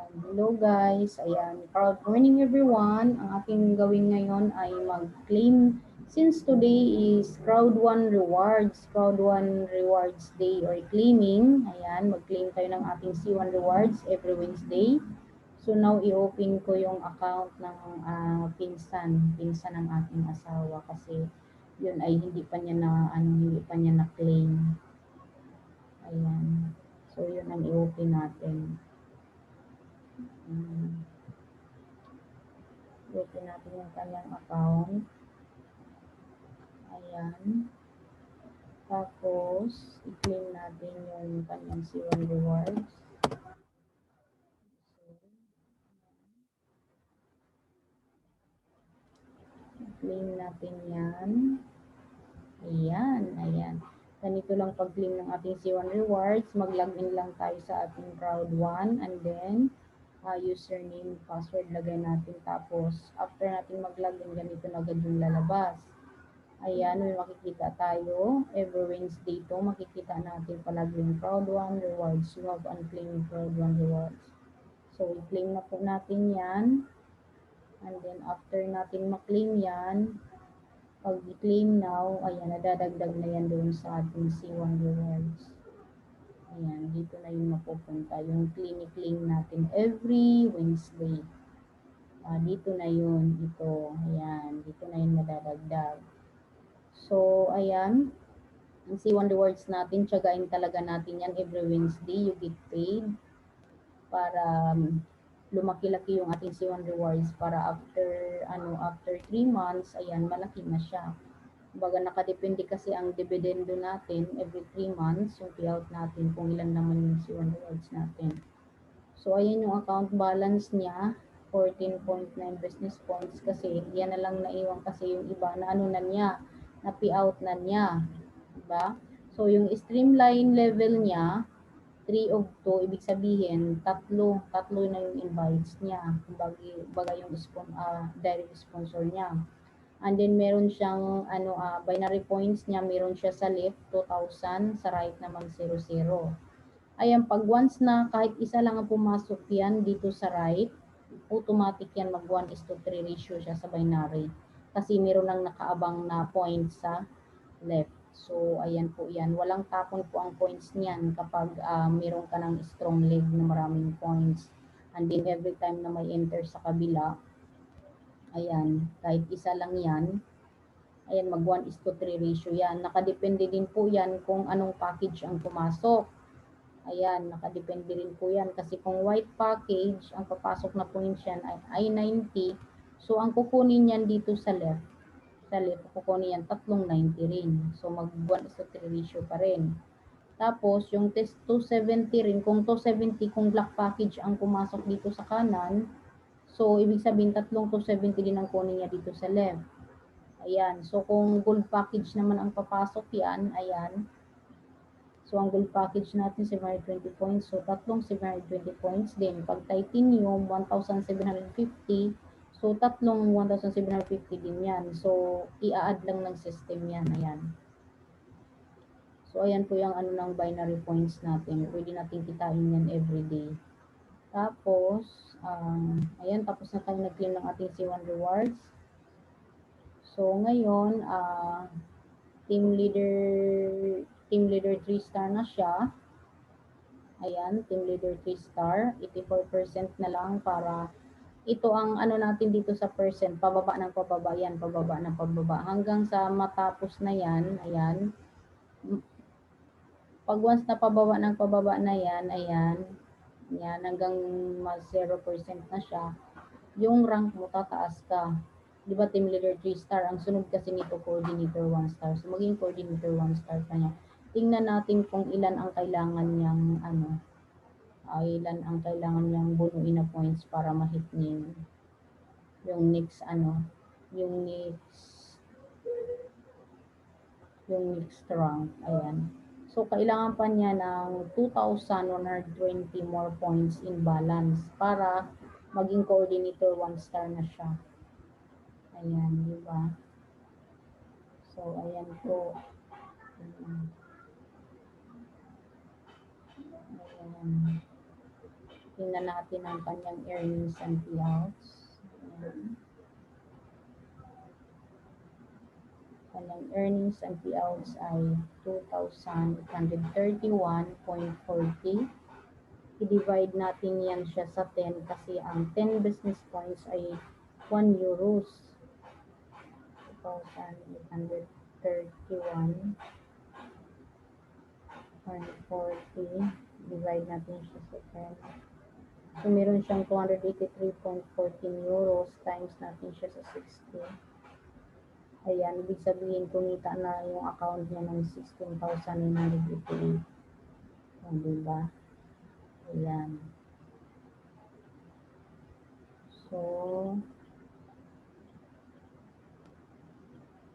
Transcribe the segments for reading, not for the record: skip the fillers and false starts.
Hello guys, ayan, proud morning everyone. Ang aking gawin ngayon ay mag-claim since today is Crowd1 Rewards, Crowd1 Rewards Day or claiming. Ayan, mag-claim tayo ng ating C1 Rewards every Wednesday. So now i-open ko yung account ng pinsan ng aking asawa kasi yun ay hindi pa niya na-claim. Ayan. So yun ang i-open natin. Open natin yung kanyang account. Ayan. Tapos, i-claim natin yung kanyang C1 rewards. I-claim natin yan. Ayan, ayan. Ganito lang pag-claim ng ating C1 rewards. Mag-login lang tayo sa ating Crowd1 and then username, password lagay natin. Tapos, after natin mag-login, ganito na agad yung lalabas. Ayan, may makikita tayo. Every Wednesday to, makikita natin palagi yung Crowd1 Rewards. You have unclaimed Crowd1 Rewards. So, i-claim na po natin yan. And then, after natin ma-claim yan, pag i-claim now, ayan, nadadagdag na yan doon sa ating C1 Rewards. Ayan, dito na yung mapupunta. Yung claim natin every Wednesday. Dito na yun, ito. Ayan, dito na yung madadagdag. So, ayan. Ang C1 rewards natin, tiyagain talaga natin yan every Wednesday. You get paid para lumaki-laki yung ating C1 rewards para after 3 months, ayan, malaki na siya. Kumbaga nakadepende kasi ang dividendo natin every 3 months, yung payout natin kung ilan naman yung C1 rewards natin. So, ayan yung account balance niya, 14.9 business points kasi yan na lang naiwan kasi yung iba na na niya, na payout na niya. Diba? So, yung streamline level niya, 3 of 2, ibig sabihin, tatlo na yung invites niya. Kumbaga yung direct sponsor niya. And then, meron siyang, binary points niya, meron siya sa left, 2,000, sa right naman, 0. Ayan, pag once na kahit isa lang ang pumasok yan dito sa right, automatic yan mag 1:3 ratio siya sa binary. Kasi meron lang nakaabang na points sa left. So, ayan po yan. Walang tapon po ang points niyan kapag meron ka ng strong leg na maraming points. And then, every time na may enter sa kabila, ayan, kahit isa lang yan, ayan, mag 1:3 ratio yan. Nakadepende din po yan kung anong package ang pumasok. Ayan, nakadepende rin po yan. Kasi kung white package, ang papasok na points yan ay 90. So, ang kukunin yan dito sa left, kukunin yan, 390 rin. So, mag 1:3 ratio pa rin. Tapos, yung test 270 rin, kung 270, kung black package ang pumasok dito sa kanan, so, ibig sabihin, 270 din ang kunin niya dito sa left. Ayan. So, kung gold package naman ang papasok yan, ayan. So, ang gold package natin, 720 points. So, 720 points din. Pag titanium, 1,750. So, 1,750 din yan. So, i-add lang ng system yan. Ayan. So, ayan po yung ng binary points natin. Pwede natin kitain yan everyday. Tapos, ayan, tapos na tayo nag-claim ng ating C1 rewards. So, ngayon, team leader 3-star na siya. Ayan, team leader 3-star. 84% na lang para ito ang natin dito sa percent. Pababa ng pababa yan, pababa ng pababa. Hanggang sa matapos na yan, ayan. Pag once na pababa ng pababa na yan, ayan. Yan, hanggang mas 0% na siya. Yung rank mo, tataas ka. Di ba team leader 3-star? Ang sunod kasi nito, coordinator 1-star. So, maging coordinator 1-star pa niya. Tingnan natin kung ilan ang kailangan niyang, ilan ang kailangan niyang bunuin na points para ma-hit niya yung next, yung next rank. Ayan. So, kailangan pa niya ng 2,120 more points in balance para maging coordinator 1-star na siya. Ayan, di ba? So, ayan po. Ayan. Tingnan natin ang kanyang earnings and payouts. Ayan. Kanyang earnings and payouts ay 2,831.40. I-divide natin yan siya sa 10 kasi ang 10 business points ay 1 euros. 2,831.40. Divide natin siya sa 10. So, meron siyang 283.14 euros times natin siya sa 60. Ayan, ibig sabihin, kumita na yung account niya ng 16,988. O, diba? Ayan. So,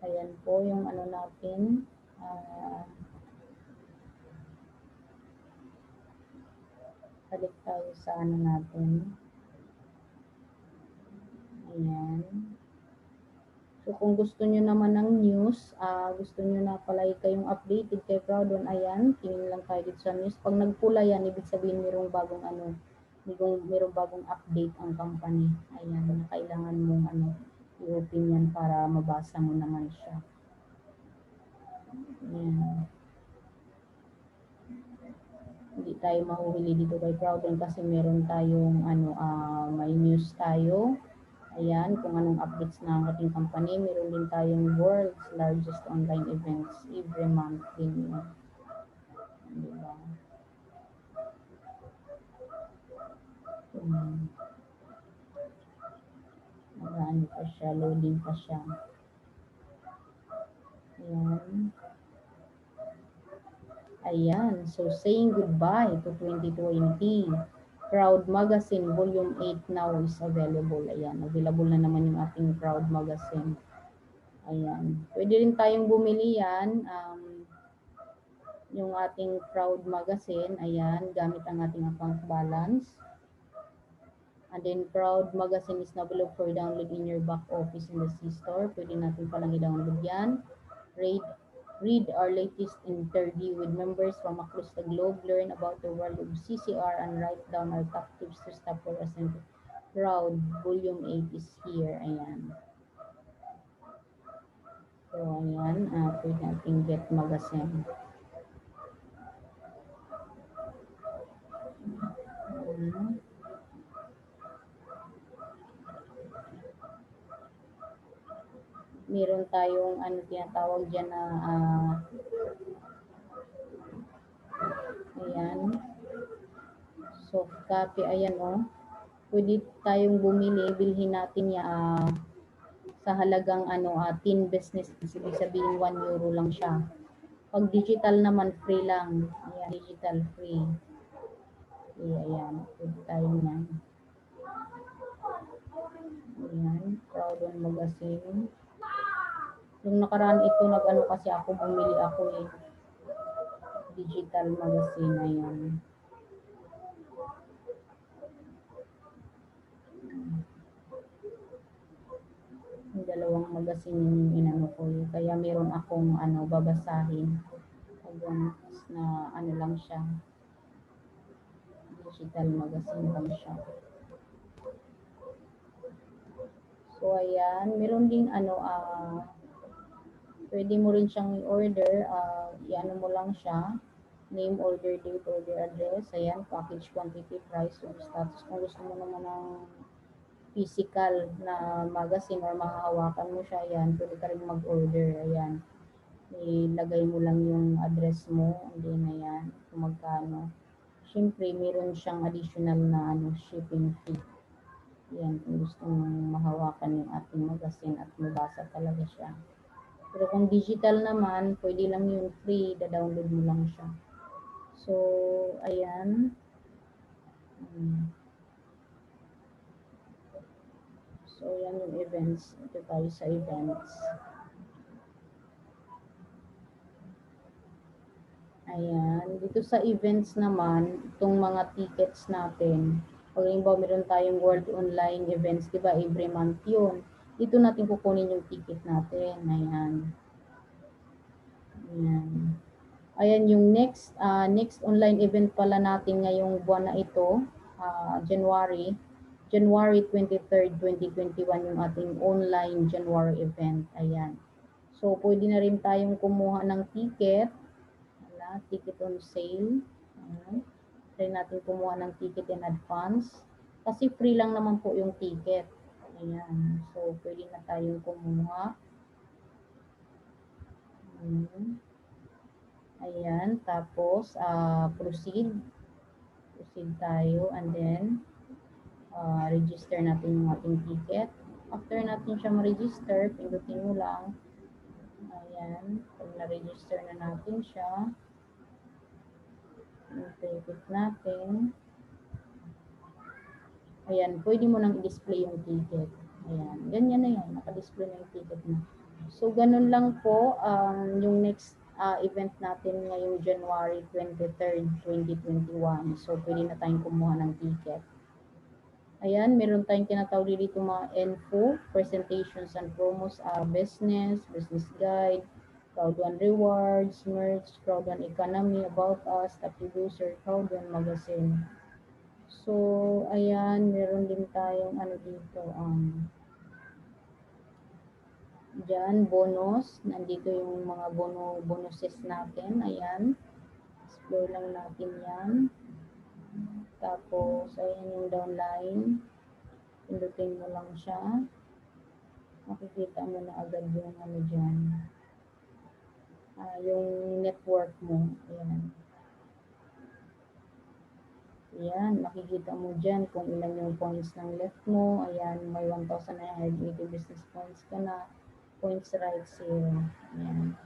ayan po yung ano natin. Balik tayo sa ano natin. Ayan. So, kung gusto nyo naman ng news, gusto nyo na pala kayong updated kay Proudhon, ayan, tingin lang tayo dito sa news. Pag nagpula yan, ibig sabihin mayroong bagong ano, mayroong bagong update ang company. Ayan, kailangan mong ano, i-open yan para mabasa mo naman siya. Ayan. Hindi tayo mahuhuli dito kay Proudhon kasi meron tayong ano, may news tayo. Ayan, kung anong updates na ang ating company. Meron din tayong world's largest online events every month din yun. Diba? Marami pa siya, loading pa siya. Ayan. Ayan, so saying goodbye to 2020. Proud Magazine Volume 8 now is available. Ayan, available na naman yung ating Proud Magazine. Ayan. Pwede rin tayong bumili yan. Yung ating Proud Magazine. Ayan, gamit ang ating account balance. And then Proud Magazine is now available for download in your back office in the C-Store. Pwede natin palang i-download yan. Read our latest interview with members from across the globe. Learn about the world of CCR and write down our top tips to stop harassment. Proud Volume 8 is here. Ayan. So, ayan. Pwede natin get magazine. Meron tayong ano tinatawag dyan na ayan. Soft copy. Ayan o. Pwede tayong bumili. Bilhin natin yan sa halagang ano, 10 business. Ibig sabihin 1 euro lang siya. Pag digital naman, free lang. Ayan, digital free. Ayan, pwede tayo yan. Ayan, Proudhon Magazine. Yung nakaraan ito, nag-ano kasi ako, bumili ako eh. Digital magazine, ayan. Yung dalawang magazine yung inano ko eh. Kaya meron akong ano, babasahin. Ayan, na ano lang siya. Digital magazine lang siya. So, ayan. Meron ding ano, pwede mo rin siyang i-order. I-ano mo lang siya. Name, order date, order address. Ayan, package quantity, price, or status. Kung gusto mo naman ng physical na magazine or mahahawakan mo siya, ayan, pwede ka rin mag-order. Ayan. Ilagay mo lang yung address mo. And then, ayan, kung magkano. Siyempre, meron siyang additional na ano, shipping fee. Yan, kung gusto mong mahawakan yung ating magazine at mabasa talaga siya. Pero kung digital naman, pwede lang yung free, da-download mo lang siya. So, ayan. So, yan yung events. Ito tayo sa events. Ayan. Dito sa events naman, itong mga tickets natin, pag halimbawa meron tayong World Online Events, di ba, every month yun. Dito natin kukunin yung ticket natin. Ayan. Ayan. Ayan yung next online event pala natin ngayong buwan na ito. January, January 23rd, 2021 yung ating online January event. Ayan. So, pwede na rin tayong kumuha ng ticket. Wala, ticket on sale. Ayan. Try natin kumuha ng ticket in advance. Kasi free lang naman po yung ticket. Ayan. So, pwede na tayong kumuha. Ayan. Tapos, proceed. Proceed tayo. And then, register natin yung ating ticket. After natin siya ma-register, pindutin mo lang. Ayan. Pag na-register na natin siya, i-click natin. Ayan, pwede mo nang i-display yung ticket. Ayan, ganyan na yan. Naka-display na yung ticket mo. So, ganun lang po yung next event natin ngayong January 23rd, 2021. So, pwede na tayong kumuha ng ticket. Ayan, meron tayong tinatawag dito mga info, presentations and promos, business guide, Crowd One Rewards, merch, Crowd One Economy, About Us, Top Producer, Crowd One Magazine. So, ayan, meron din tayong ano dito, dyan, bonus. Nandito yung mga bonuses natin. Ayan. Explore lang natin yan. Tapos, ayan yung downline. Pindutin mo lang siya. Makikita mo na agad yung ano dyan. Yung network mo. Ayan. Ayan, makikita mo dyan kung ilan yung points ng left mo. Ayan, may 1,980 business points ka na. Points right 0. Ayan.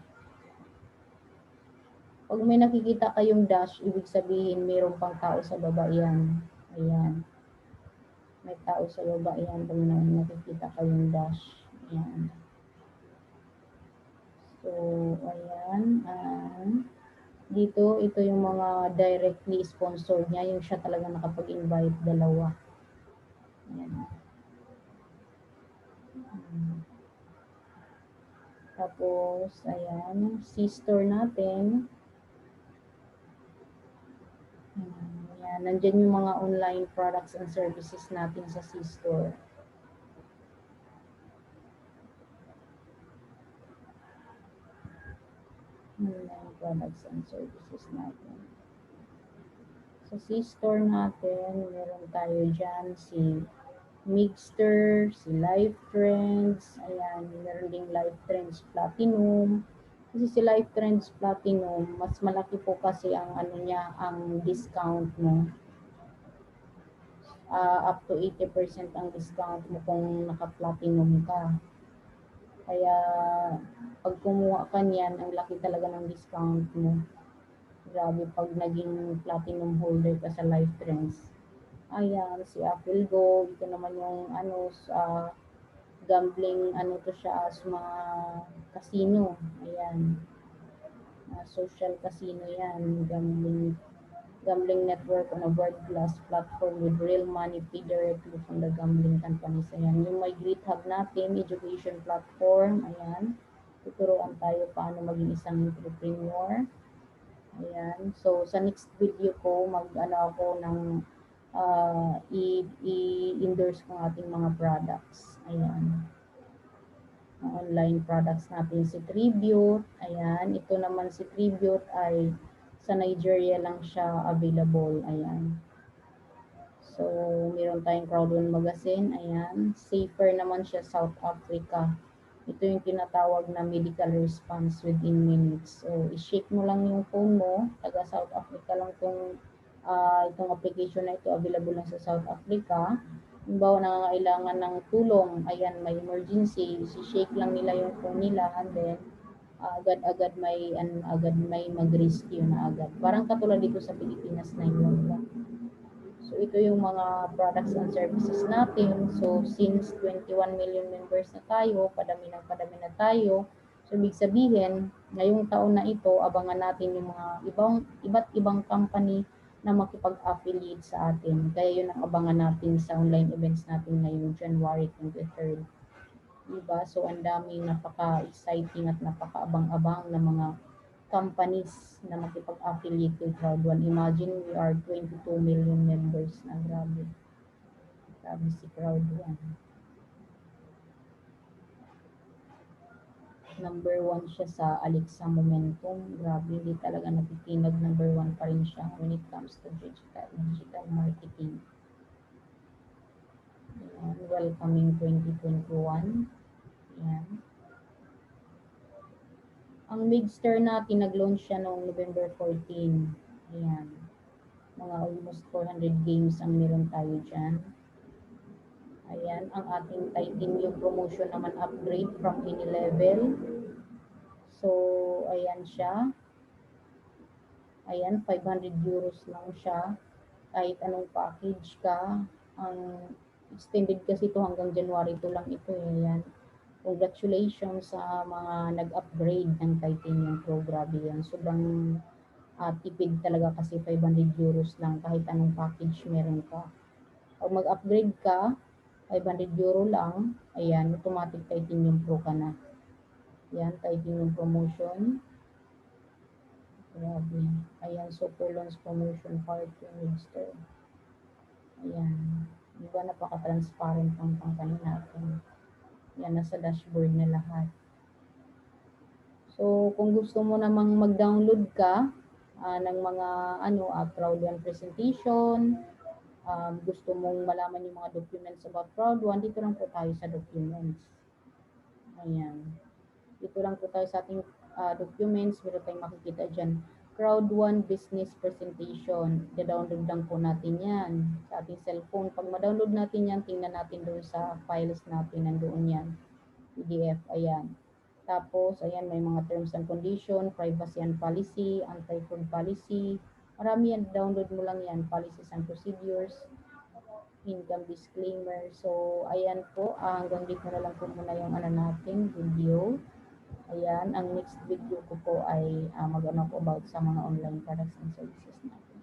Pag may nakikita kayong dash, ibig sabihin mayroon pang tao sa baba yan. Ayan. May tao sa baba yan pag may nakikita kayong dash. Ayan. So, ayan. Dito, ito yung mga directly sponsored niya. Yung siya talaga nakapag-invite, dalawa. Ayan. Tapos, ayan, C-store natin. Ayan, nandyan yung mga online products and services natin sa C-store. Online products and services natin. Sa C-store natin, meron tayo dyan si Mixter, si Life Trends, ayan, meron ding Life Trends Platinum. Kasi si Life Trends Platinum, mas malaki po kasi ang ano niya, ang discount mo. Up to 80% ang discount mo kung naka-platinum ka. Kaya pag kumuha ka niyan, ang laki talaga ng discount mo. Grabe pag naging platinum holder ka sa Life Trends. Ayan, si Apple Go, ito naman yung ano, gambling, ano to siya, sa mga casino. Ayan. Social casino yan, gambling network on a world-class platform with real money paid directly from the gambling companies. Ayan, yung may Great Hub natin, education platform. Ayan, tuturuan tayo paano maging isang entrepreneur. Ayan, so sa next video ko, mag-ano ako ng i-endorse ko ang ating mga products. Ayan. Ang online products natin si Tribute. Ayan, ito naman si Tribute ay sa Nigeria lang siya available. Ayan. So, meron tayong Crowd One Magazine. Ayan. Safer naman siya, South Africa. Ito yung tinatawag na medical response within minutes. So, i-shake mo lang yung phone mo. Taga South Africa lang itong application na ito. Available lang sa South Africa. Halimbawa, nangangailangan ng tulong. Ayan, may emergency. I-shake lang nila yung phone nila and then agad-agad may mag-rescue na agad. Parang katulad dito sa Pilipinas 911. So ito yung mga products and services natin. So since 21 million members na tayo, padami na tayo. So ibig sabihin, ngayong taon na ito, abangan natin yung mga iba't ibang company na makipag-affiliate sa atin. Kaya yun ang abangan natin sa online events natin ngayong January 23rd. Diba? So ang daming napaka-exciting at napaka-abang-abang na mga companies na makipag-affiliate kay Crowd1. Imagine, we are 22 million members na. Grabe. Grabe si Crowd1. Number 1 siya sa Alexa Momentum. Grabe, hindi talaga natitinag. Number 1 pa rin siya when it comes to digital marketing. Ayan, welcoming 2021. Ayan. Ang Mixter natin, nag-launch siya noong November 14. Ayan. Mga almost 400 games ang meron tayo dyan. Ayan, ang ating titanium promotion naman upgrade from any level. So, ayan siya. Ayan, 500 euros lang siya. Kahit anong package ka. Ang extended kasi ito hanggang January 2 lang ito. Ayan. Congratulations sa mga nag-upgrade ng Titanium Pro. Grabe yan. Sobrang tipid talaga kasi 500 euros lang kahit anong package meron ka. Pag mag-upgrade ka, 500 euro lang, ayan, automatic Titanium Pro ka na. Ayan, Titanium promotion. Grabe. Ayan, Super Launch Promotion Party Register. Ayan. Diba napaka-transparent ang company natin. Yan, nasa dashboard na lahat. So, kung gusto mo namang mag-download ka ng mga Crowd1 presentation, gusto mong malaman yung mga documents about Crowd1, dito lang po tayo sa documents. Ayan. Dito lang po tayo sa ating documents. Meron tayong makikita dyan. Crowd1 Business Presentation. I-download lang po natin yan sa ating cellphone. Pag ma-download natin yan, tingnan natin doon sa files natin. Nandoon yan. PDF. Ayan. Tapos, ayan, may mga terms and condition, privacy and policy, anti-fraud policy. Marami yan. Download mo lang yan. Policies and procedures, income disclaimer. So, ayan po. Hanggang dito na lang po muna yung natin video. Ayan. Ang next video ko po ay mag-ano po about sa mga online products and services natin.